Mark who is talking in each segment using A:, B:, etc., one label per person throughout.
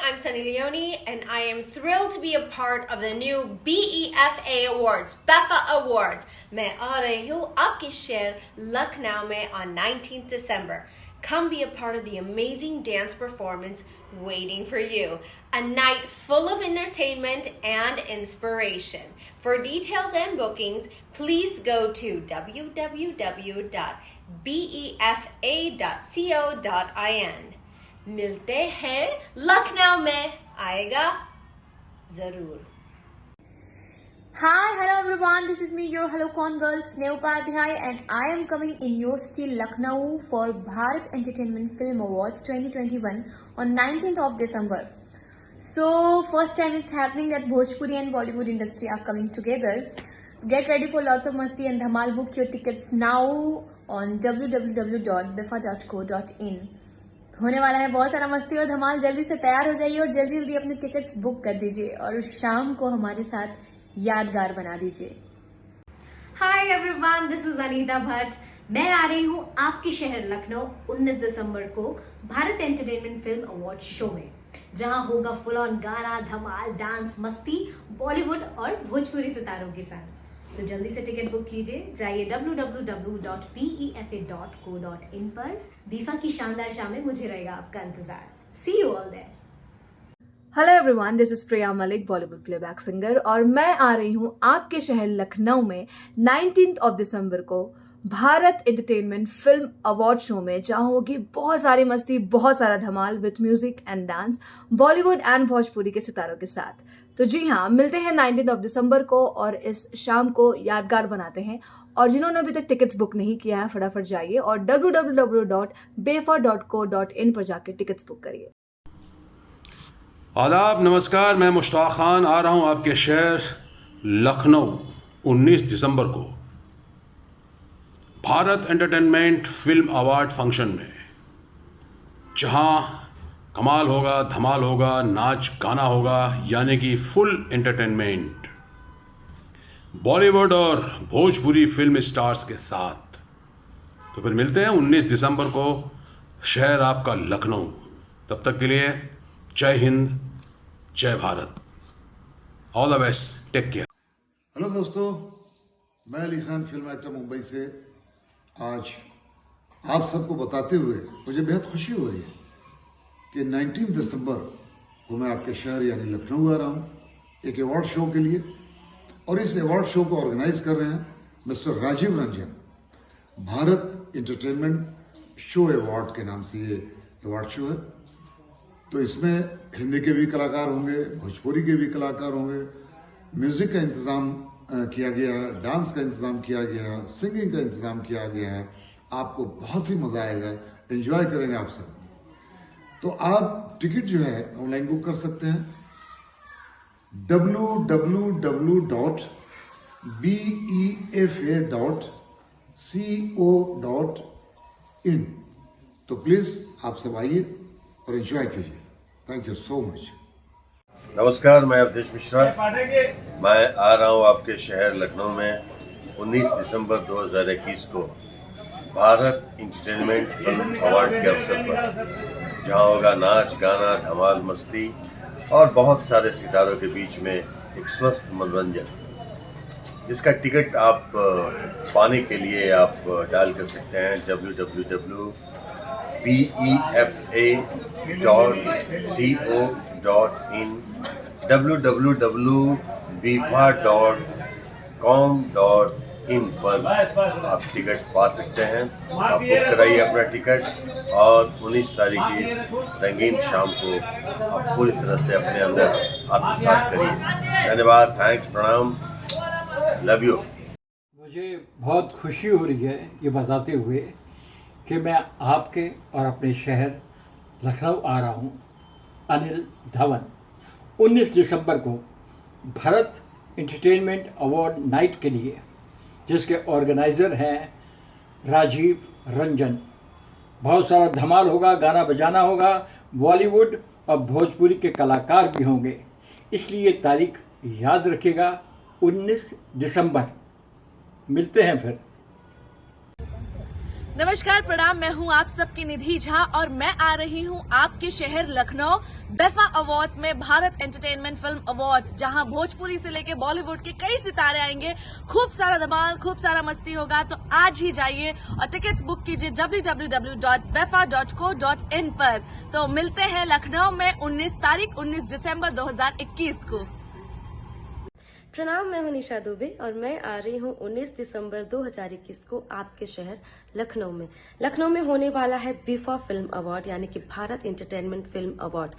A: I'm Sunny Leone, and I am thrilled to be a part of the new BEFA Awards, BEFA Awards. मैं आ रही हूँ आपके शहर लखनऊ में on 19th December. Come be a part of the amazing dance performance waiting for you. A night full of entertainment and inspiration. For details and bookings, please go to www.befa.co.in. मिलते हैं लखनऊ में, आएगा जरूर.
B: Hi, hello everyone. This is me, your Hello Con girl, Sneha Upadhyay, and I am coming in your city, Lucknow, for Bharat Entertainment Film Awards 2021 on 19th of December. So, first time it's happening that Bhojpuri and Bollywood industry are coming together. So get ready for lots of masti and dhamal. Book your tickets now on www.bifa.co.in. होने वाला है बहुत सारा मस्ती और धमाल. जल्दी से तैयार हो जाइए और जल्दी जल्दी अपने टिकट्स बुक कर दीजिए और शाम को हमारे साथ यादगार बना दीजिए.
A: Hi everyone, this is Anita Bhatt. मैं आ रही हूँ आपके शहर लखनऊ 19 दिसंबर को Bharat entertainment film award show में, जहां होगा फुल ऑन गाना, धमाल, डांस, मस्ती, बॉलीवुड और भोजपुरी सितारों के साथ. तो जल्दी से टिकट बुक कीजिए. जाइए www.befa.co.in पर. बीफा की शानदार शाम में मुझे रहेगा आपका इंतजार. See you all there.
C: Hello everyone, this is Priya Malik, Bollywood playback singer, और मैं आ रही हूँ आपके शहर लखनऊ में 19th of दिसंबर को Bharat entertainment film award show में, जहाँ होगी बहुत सारी मस्ती, बहुत सारा धमाल with music and dance, Bollywood and Bhojpuri के सितारों के साथ. तो जी हाँ, मिलते हैं 19th of दिसंबर को और इस शाम को यादगार बनाते हैं. और जिन्होंने अभी तक टिकट्स बुक नहीं किया है, फटाफट जाइए और www.befa.co.in पर जाकर टिकट्स बुक करिए.
D: आदाब, नमस्कार. मैं मुश्ताक खान आ रहा हूं आपके शहर लखनऊ 19 दिसंबर को Bharat entertainment film award function में, जहां कमाल होगा, धमाल होगा, नाच गाना होगा, यानी कि फुल एंटरटेनमेंट बॉलीवुड और भोजपुरी फिल्म स्टार्स के साथ. तो फिर मिलते हैं 19 दिसंबर को, शहर आपका लखनऊ. तब तक के लिए जय हिंद, जय Bharat. All the best, take care.
E: Hello दोस्तों, मैं अली खान, फिल्म एक्टर, मुंबई से. आज आप सबको बताते हुए मुझे बेहद खुशी हो रही है कि 19 दिसंबर को मैं आपके शहर यानी लखनऊ आ रहा हूँ एक अवार्ड शो के लिए. और इस अवार्ड शो को ऑर्गेनाइज कर रहे हैं mister Rajiv Ranjan. Bharat entertainment show award के नाम से ये अवार्ड शो है. तो इसमें हिंदी के भी कलाकार होंगे, भोजपुरी के भी कलाकार होंगे, म्यूजिक का इंतजाम किया गया है, डांस का इंतजाम किया गया है, सिंगिंग का इंतजाम किया गया है. आपको बहुत ही मजा आएगा, एंजॉय करेंगे आप सब. तो आप टिकट जो है ऑनलाइन बुक कर सकते हैं www.befa.co.in. तो प्लीज आप सब आइए और एंजॉय कीजिए. Thank you so much.
F: नमस्कार, मैं अवधेश मिश्रा. मैं आ रहा हूँ आपके शहर लखनऊ में 19 दिसंबर 2021 को भारत एंटरटेनमेंट फिल्म अवार्ड के अवसर पर, जहाँ होगा नाच गाना, धमाल, मस्ती और बहुत सारे सितारों के बीच में एक स्वस्थ मनोरंजन, जिसका टिकट आप पाने के लिए आप डायल कर सकते हैं www.befa.co.in, www.befa.com.in पर आप टिकट पा सकते हैं. आप बुक कराइए अपना टिकट और 19 तारीख की इस रंगीन शाम को आप पूरी तरह से अपने अंदर आत्मसात करिए. धन्यवाद, थैंक्स, प्रणाम, लव यू.
G: मुझे बहुत खुशी हो रही है ये बताते हुए कि मैं आपके और अपने शहर लखनऊ आ रहा हूँ. अनिल धवन 19 दिसंबर को भारत एंटरटेनमेंट अवार्ड नाइट के लिए, जिसके ऑर्गेनाइज़र हैं राजीव रंजन. बहुत सारा धमाल होगा, गाना बजाना होगा, बॉलीवुड और भोजपुरी के कलाकार भी होंगे. इसलिए तारीख याद रखिएगा, 19 दिसंबर. मिलते हैं फिर.
C: नमस्कार, प्रणाम। मैं हूं आप सबकी निधि झा और मैं आ रही हूं आपके शहर लखनऊ बेफा अवार्ड्स में, भारत एंटरटेनमेंट फिल्म अवार्ड्स, जहां भोजपुरी से लेके बॉलीवुड के कई सितारे आएंगे। खूब सारा धमाल, खूब सारा मस्ती होगा। तो आज ही जाइए और टिकट्स बुक कीजिए www.befa.co.in पर। तो मिलते हैं लखनऊ में 19 दिसंबर 2021 को।
H: प्रणाम, मैं हूं निशा दुबे और मैं आ रही हूं 19 दिसंबर 2021 को आपके शहर लखनऊ में। लखनऊ में होने वाला है बीफा फिल्म अवार्ड, यानी कि भारत एंटरटेनमेंट फिल्म अवार्ड।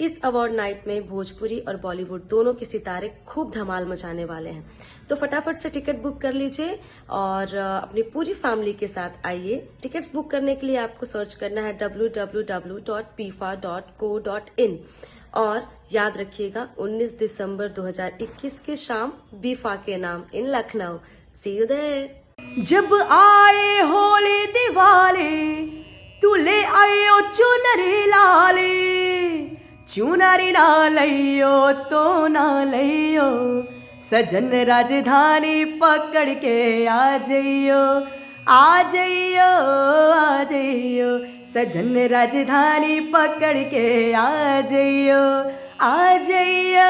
H: इस अवार्ड नाइट में भोजपुरी और बॉलीवुड दोनों के सितारे खूब धमाल मचाने वाले हैं। तो फटाफट से टिकट बुक कर लीजिए और अपनी पूरी फैमिली के साथ आइए। टिकट्स बुक करने के लिए आपको सर्च करना है www.bifa.co.in और याद रखिएगा 19 दिसंबर 2021 के शाम बीफा के नाम इन लखनऊ। सी यू देयर।
I: जब आए होली दिवाली तू ले आयो चुनरी लाले, चुनरी ना लइयो तो ना लइयो, सजन राजधानी पकड़ के आ जइयो, आ जइयो, आ जइयो, सजन राजधानी पकड़ के आ जइयो, आ जइयो,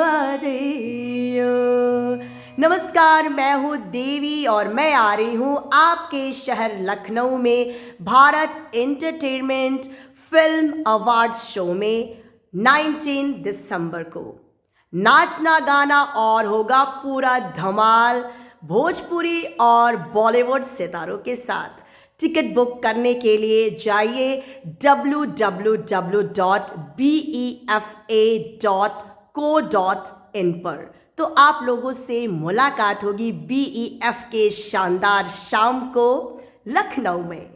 I: आ जइयो। नमस्कार, मैं हूँ देवी और मैं आ रही हूँ आपके शहर लखनऊ में Bharat entertainment film award show में 19 दिसंबर को। नाचना गाना और होगा पूरा धमाल भोजपुरी और बॉलीवुड सितारों के साथ। टिकट बुक करने के लिए जाइए www.befa.co.in पर। तो आप लोगों से मुलाकात होगी BEF के शानदार शाम को लखनऊ में।